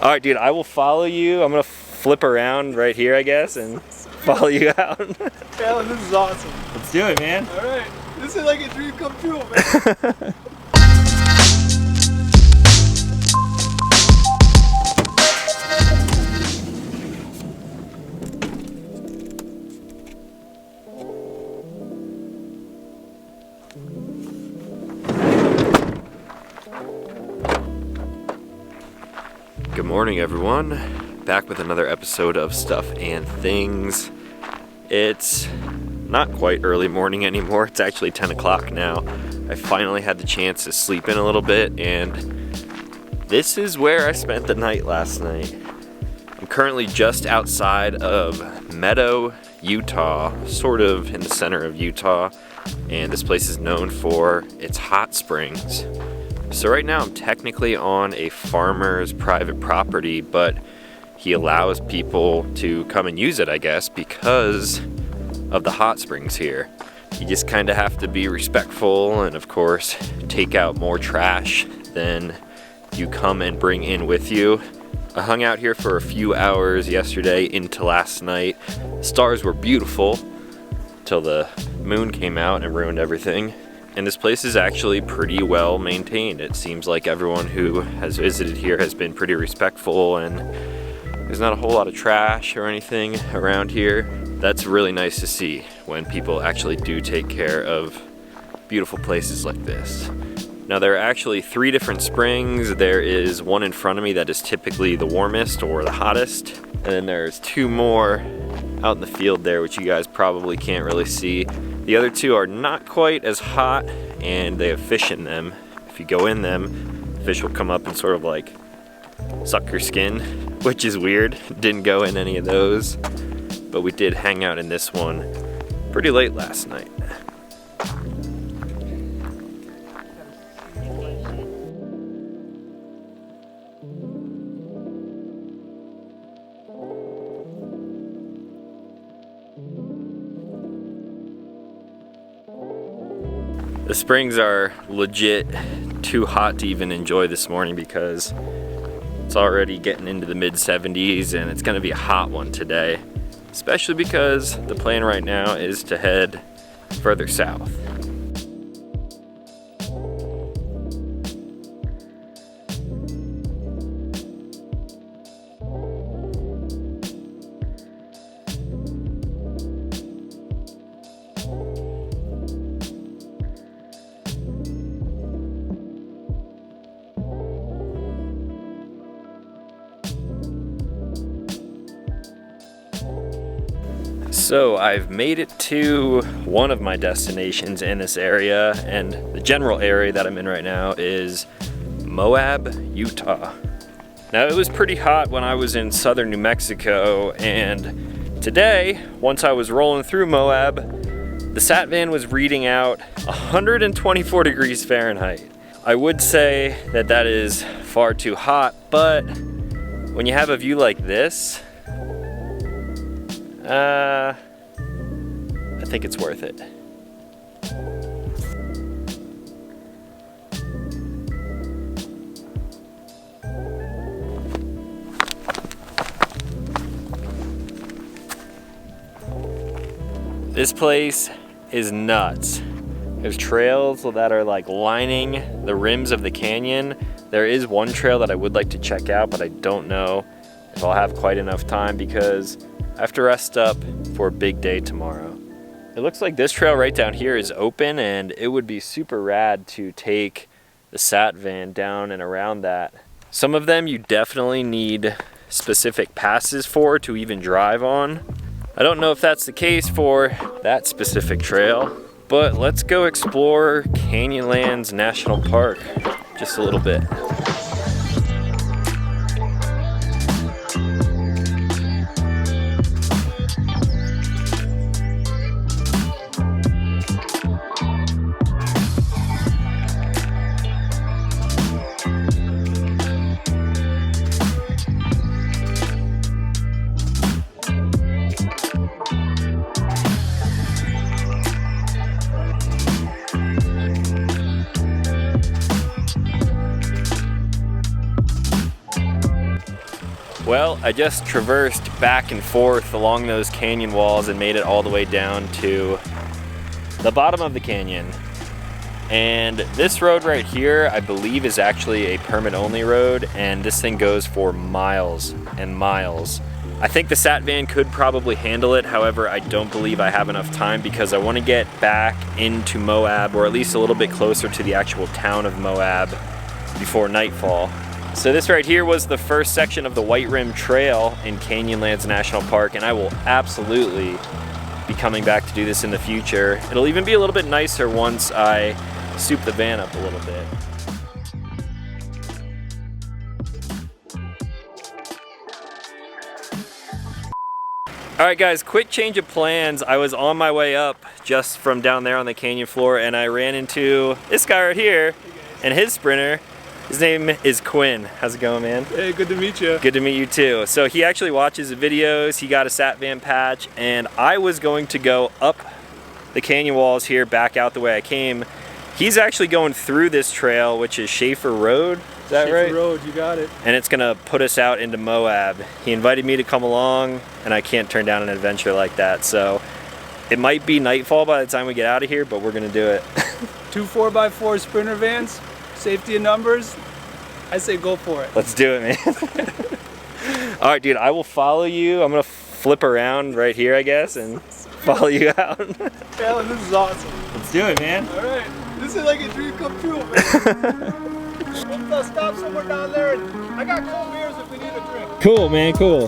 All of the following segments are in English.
All right, dude, I will follow you. I'm gonna flip around right here, I guess, and follow you out. Talon, this is awesome. Let's do it, man. All right, this is like a dream come true, man. Good morning, everyone. Back with another episode of Stuff and Things. It's not quite early morning anymore. It's actually 10 o'clock now. I finally had the chance to sleep in a little bit, and this is where I spent the night last night. I'm currently just outside of MEADOW, Utah, sort of in the center of Utah, and this place is known for its hot springs. So right now I'm technically on a farmer's private property, but he allows people to come and use it, I guess, because of the hot springs here. You just kind of have to be respectful and, of course, take out more trash than you come and bring in with you. I hung out here for a few hours yesterday into last night. Stars were beautiful till the moon came out and ruined everything. And this place is actually pretty well maintained. It seems like everyone who has visited here has been pretty respectful, and there's not a whole lot of trash or anything around here. That's really nice to see when people actually do take care of beautiful places like this. Now, there are actually 3 different springs. There is one in front of me that is typically the warmest or the hottest. And then there's 2 more out in the field there, which you guys probably can't really see. The other 2 are not quite as hot, and they have fish in them. If you go in them, fish will come up and sort of like suck your skin, which is weird. Didn't go in any of those, but we did hang out in this one pretty late last night. The springs are legit too hot to even enjoy this morning because it's already getting into the mid-70s and it's gonna be a hot one today, especially because the plan right now is to head further south. So I've made it to one of my destinations in this area, and the general area that I'm in right now is Moab, Utah. Now, it was pretty hot when I was in southern New Mexico, and today, once I was rolling through Moab, the sat van was reading out 124 degrees Fahrenheit. I would say that that is far too hot, but when you have a view like this, I think it's worth it. This place is nuts. There's trails that are like lining the rims of the canyon. There is one trail that I would like to check out, but I don't know if I'll have quite enough time because I have to rest up for a big day tomorrow. It looks like this trail right down here is open, and it would be super rad to take the sat van down and around that. Some of them you definitely need specific passes for to even drive on. I don't know if that's the case for that specific trail, but let's go explore CANYONLANDS National Park just a little bit. Well, I just traversed back and forth along those canyon walls and made it all the way down to the bottom of the canyon. And this road right here, I believe, is actually a permit-only road, and this thing goes for miles and miles. I think the Sat van could probably handle it, however, I don't believe I have enough time because I want to get back into Moab, or at least a little bit closer to the actual town of Moab before nightfall. So this right here was the first section of the White Rim Trail in Canyonlands National Park, and I will absolutely be coming back to do this in the future. It'll even be a little bit nicer once I soup the van up a little bit. All right guys, quick change of plans. I was on my way up just from down there on the canyon floor, and I ran into this guy right here and his sprinter. His name is Quinn. How's it going, man? Hey, good to meet you. Good to meet you too. So he actually watches the videos, he got a Sat van patch, and I was going to go up the canyon walls here back out the way I came. He's actually going through this trail, which is Schaefer Road. Is that right? Schaefer Road, you got it. And it's gonna put us out into Moab. He invited me to come along, and I can't turn down an adventure like that. So it might be nightfall by the time we get out of here, but we're gonna do it. 2 4x4 Sprinter vans, safety in numbers. I say go for it. Let's do it, man. All right, dude, I will follow you. I'm gonna flip around right here, I guess, and follow you out. Talon, this is awesome. Let's do it, man. All right, this is like a dream come true, man. We'll stop somewhere down there, and I got cold beers if we need a drink. Cool, man, cool.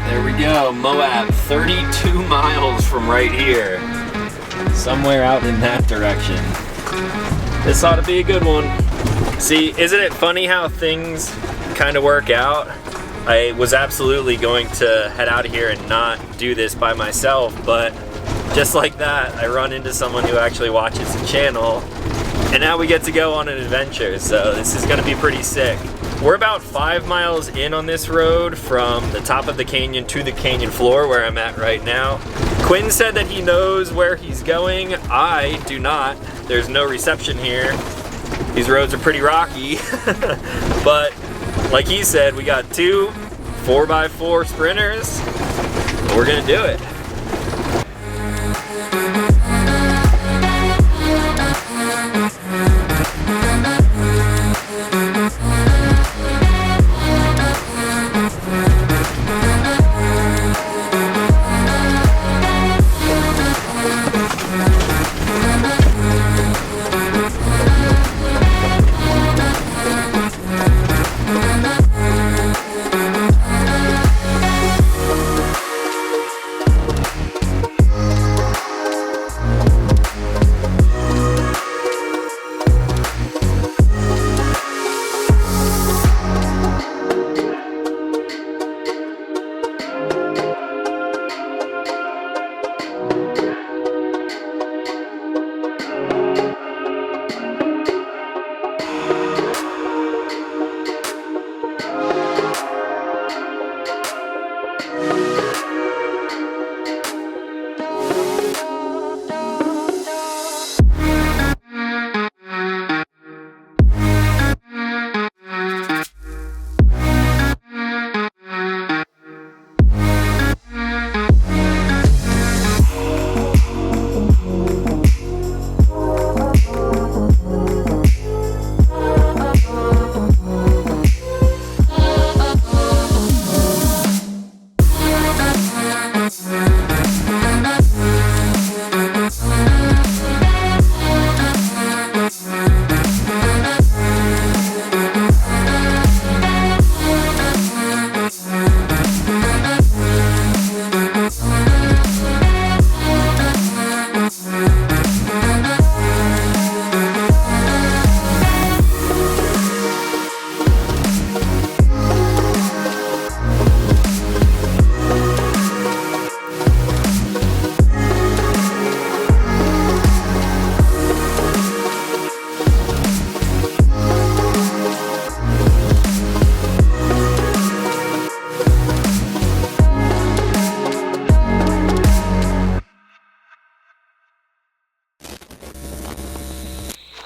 There we go, Moab, 32 miles from right here. Somewhere out in that direction. This ought to be a good one. See, isn't it funny how things kind of work out? I was absolutely going to head out of here and not do this by myself, but just like that, I run into someone who actually watches the channel, and now we get to go on an adventure, so this is gonna be pretty sick. We're about 5 miles in on this road from the top of the canyon to the canyon floor where I'm at right now. Quinn said that he knows where he's going. I do not. There's no reception here. These roads are pretty rocky, but like he said, we got 2 4x4 sprinters. We're gonna do it.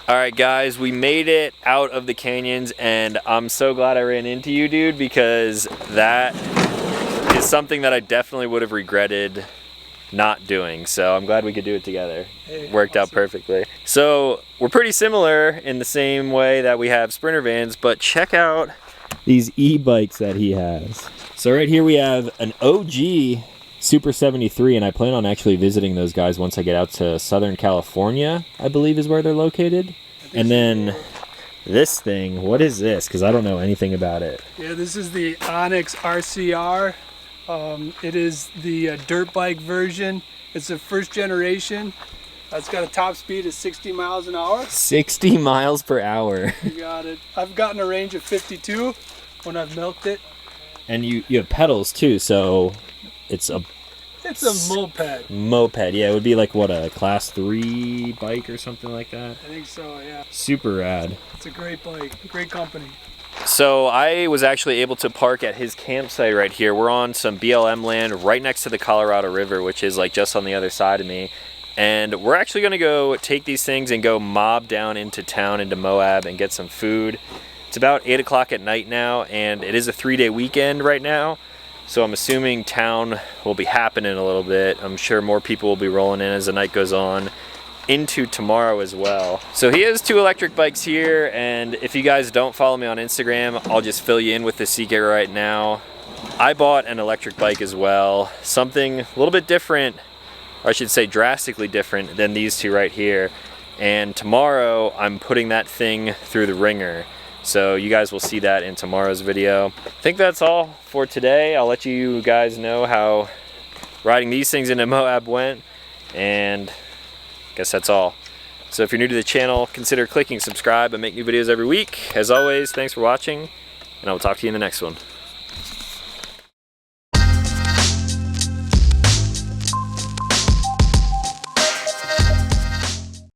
All right, guys, we made it out of the canyons, and I'm so glad I ran into you, dude, because that is something that I definitely would have regretted not doing. So I'm glad we could do it together. Hey, worked out perfectly. So we're pretty similar in the same way that we have Sprinter vans, but check out these e-bikes that he has. So right here we have an OG Super 73, and I plan on actually visiting those guys once I get out to Southern California, I believe is where they're located. And then this thing, what is this? Because I don't know anything about it. Yeah, this is the Onyx RCR. It is the dirt bike version. It's the first generation. It's got a top speed of 60 miles an hour. 60 miles per hour. You got it. I've gotten a range of 52 when I've milked it. And you have pedals too, so it's a moped. Moped, yeah. It would be like, what, a class 3 bike or something like that? I think so, yeah. Super rad. It's a great bike, great company. So I was actually able to park at his campsite right here. We're on some BLM land right next to the Colorado River, which is like just on the other side of me. And we're actually gonna go take these things and go mob down into town, into Moab, and get some food. It's about 8 o'clock at night now, and it is a 3-day weekend right now. So I'm assuming town will be happening a little bit. I'm sure more people will be rolling in as the night goes on into tomorrow as well. So he has 2 electric bikes here, and if you guys don't follow me on Instagram, I'll just fill you in with the secret right now. I bought an electric bike as well. Something a little bit different, or I should say drastically different than these 2 right here. And tomorrow I'm putting that thing through the ringer. So you guys will see that in tomorrow's video. I think that's all for today. I'll let you guys know how riding these things into Moab went, and I guess that's all. So if you're new to the channel, consider clicking subscribe. I make new videos every week. As always, thanks for watching, and I will talk to you in the next one.